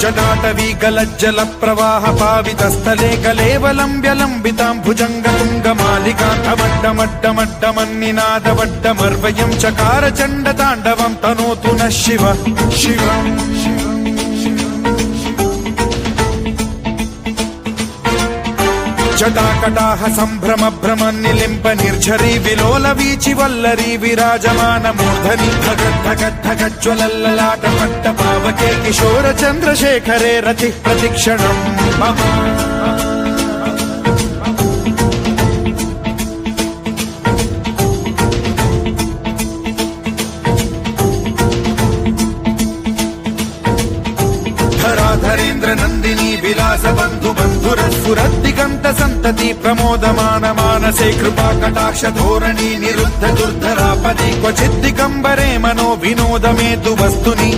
जटाटवीगलज्जल प्रवाह पावितस्थले कलेवलम्ब्य लम्बिताम्भुजङ्गतुङ्गमालिकान्तमड्डमड्डमड्डमन्निनादवड्डमर्वयं चकार चण्डताण्डवं तनोतु नः शिव शिवम् जटाकटाह सम्भ्रम भ्रम निलिम्प निर्झरी विलोल वीचि वल्लरी विराजमान मूर्धनि धगद्धगद्धगज्ज्वलल्ललाट पट्ट पावके किशोर चन्द्रशेखरे रतिः प्रतिक्षणम् मम धराधरेन्द्र नन्दिनी विलास बन्धु बन्धुरस्फुरद्दिगन्त सन्तति प्रमोदमान मानसे कृपा कटाक्ष धोरणी निरुद्ध दुर्धरापदि क्वचित् दिगम्बरे मनो विनोदमेतु वस्तुनि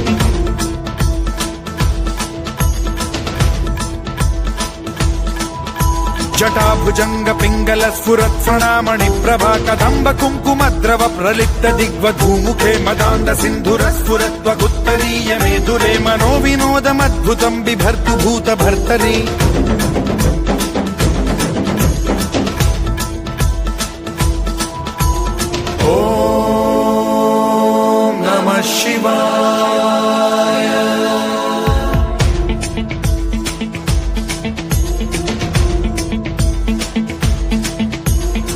जटाभुजंग पिंगल स्फुरत् प्रणामणि प्रभा कदम्ब कुङ्कुमद्रव प्रलिप्त दिग्वधूमुखे मदान्द सिन्धुर स्फुरत्वगुत्तरीय मेदुरे मनो विनोदमद्भुतं बिभर्तु भूत भर्तरि ॐ नमः शिवाय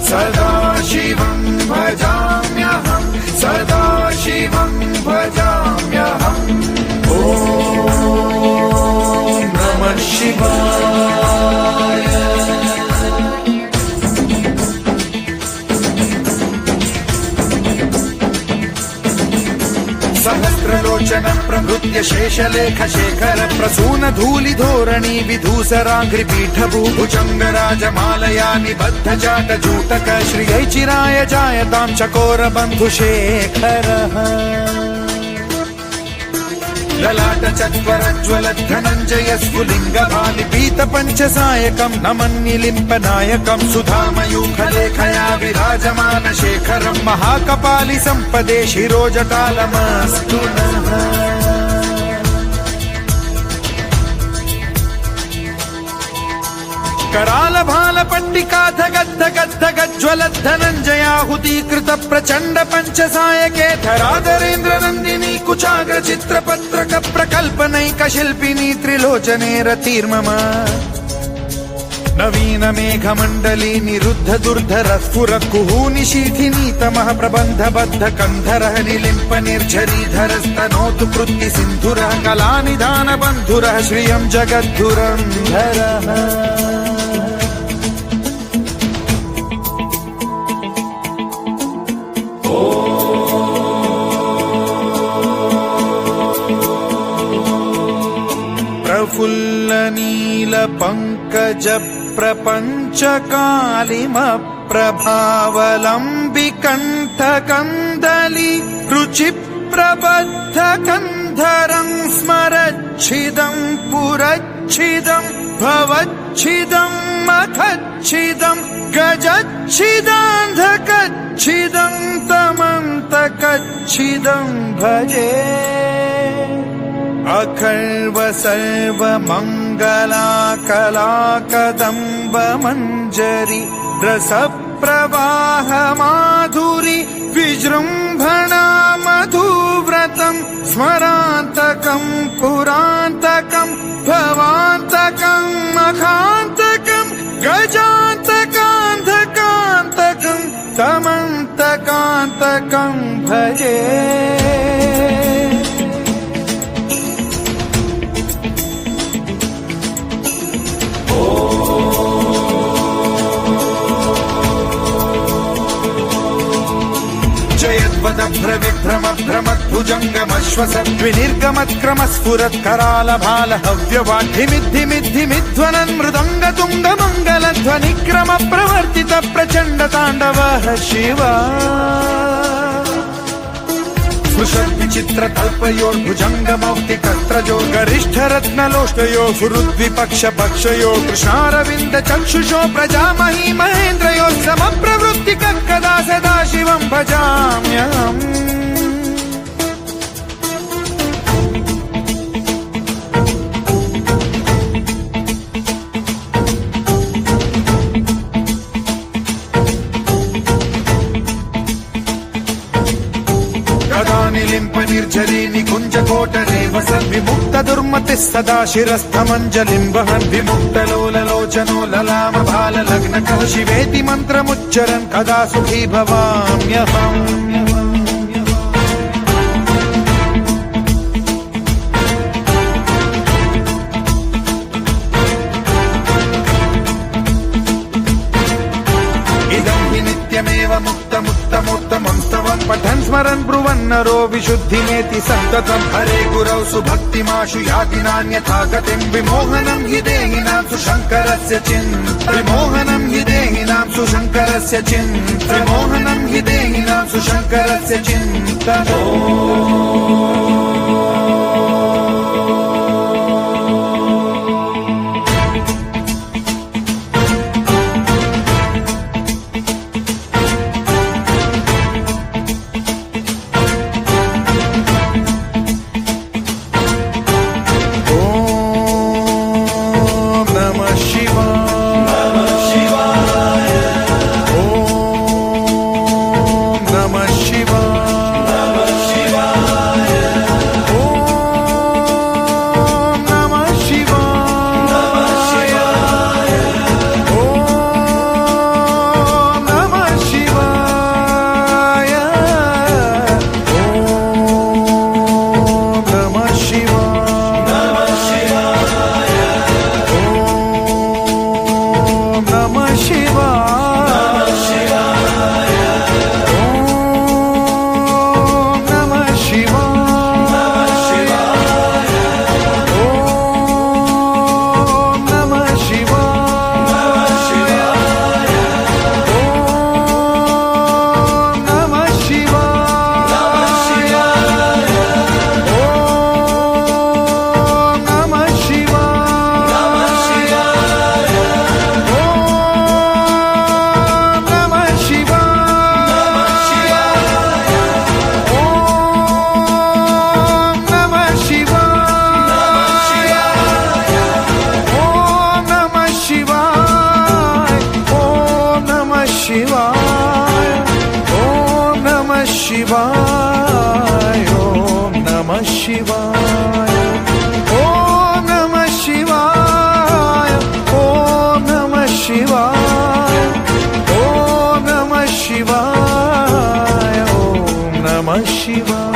सदा शिवं भजाम्यहं सदा शिवं भजाम्यहम् ॐ नमः शिवाय सहस्रलोचन प्रभृत्य शेषलेख शेखर प्रसून धूलि धोरणी विधूसराघ्रि पीठभूभुजंग राजमालया निबद्ध जाट जूटक श्रियै चिराय जायतां चकोर बन्धु शेखरः ललाट चत्वरज्वल धनञ्जय स्फुलिङ्ग भालि पीत पञ्चसायकं नमन्निलिम्प नायकं सुधामयूखलेखया विराजमान शेखरं महाकपालि सम्पदे शिरोजटालमस्तु नः कराल भाल पट्टिका धगद्धगद्धगज्ज्वलत् धनञ्जयाहुतीकृत प्रचण्ड पञ्चसायके धराधरेन्द्र नन्दिनी कुचाग्र चित्रपत्रक प्रकल्पनैक शिल्पिनी त्रिलोचने रतिर्मम नवीन मेघमण्डली निरुद्ध दुर्धर स्फुर कुहूनि शीथिनी तमः प्रबन्ध बद्ध कन्धरः निलिम्प निर्झरीधरस्तनोतु कृत्ति सिन्धुरः कलानिधान बन्धुरः श्रियं जगद्धुरन्धरः प्रफुल्ल नील पंकज प्रपंच कालिम प्रभावलंबि कंठ कंदली रुचि प्रबद्ध कंधरं स्मरच्छिदं पुरच्छिदं भवच्छिदं मखच्छिदं गजच्छिदान्धकच्छिदं तमन्तकच्छिदं भजे अखर्व सर्व मंगला कला कदम्ब मंजरी रस प्रवाह माधुरी विजृंभणा मधुव्रतं स्मरान्तकं पुरान्तकं भवान्तकं मखान्तकं गजान्तकान्धकान्तकं तमन्तकान्तकं भजे भुजङ्गमश्वस विनिर्गमत्क्रमस्फुरत्करालभाल हव्यवाढ्यमिद्धिमिद्धिमिध्वनन् मृदङ्गतुङ्गमङ्गलध्वनिक्रम प्रवर्तित प्रचण्ड ताण्डवः शिवा विचित्रकल्पयोर्भुजङ्गमौक्तिकत्रजो गरिष्ठरत्नलोष्टयो गुरुद्विपक्षपक्षयो कृष्णारविन्द चक्षुषो प्रजामही महेन्द्रयो समप्रवृत्तिकः कदा सदा शिवं भजाम्यहम् निलिम्प निर्झरी निकुञ्जकोटरे वसन् विमुक्त दुर्मतिः सदा शिरस्थमञ्जलिं वहन् विमुक्तलोललोचनो ललाम भाल लग्नकः शिवेति मन्त्रमुच्चरन् कदा सुखी भवाम्यहम् नित्यमेव मुक्तमुत्तमोत्तमं स्तवं पठन् स्मरन् ब्रुवन्नरो विशुद्धिमेति सन्ततम् हरे गुरौ सुभक्तिमाशु याति नान्यथा गतिं विमोहनं हि देहिनां सुशङ्करस्य विमोहनं हि देहिनां सुशङ्करस्य विमोहनं हि देहिनां सुशङ्करस्य चिन्तनो शिवाय ओम नमः शिवाय ओम नमः शिवाय ओम नमः शिवाय ओम नमः शिवाय ओम नमः शिवाय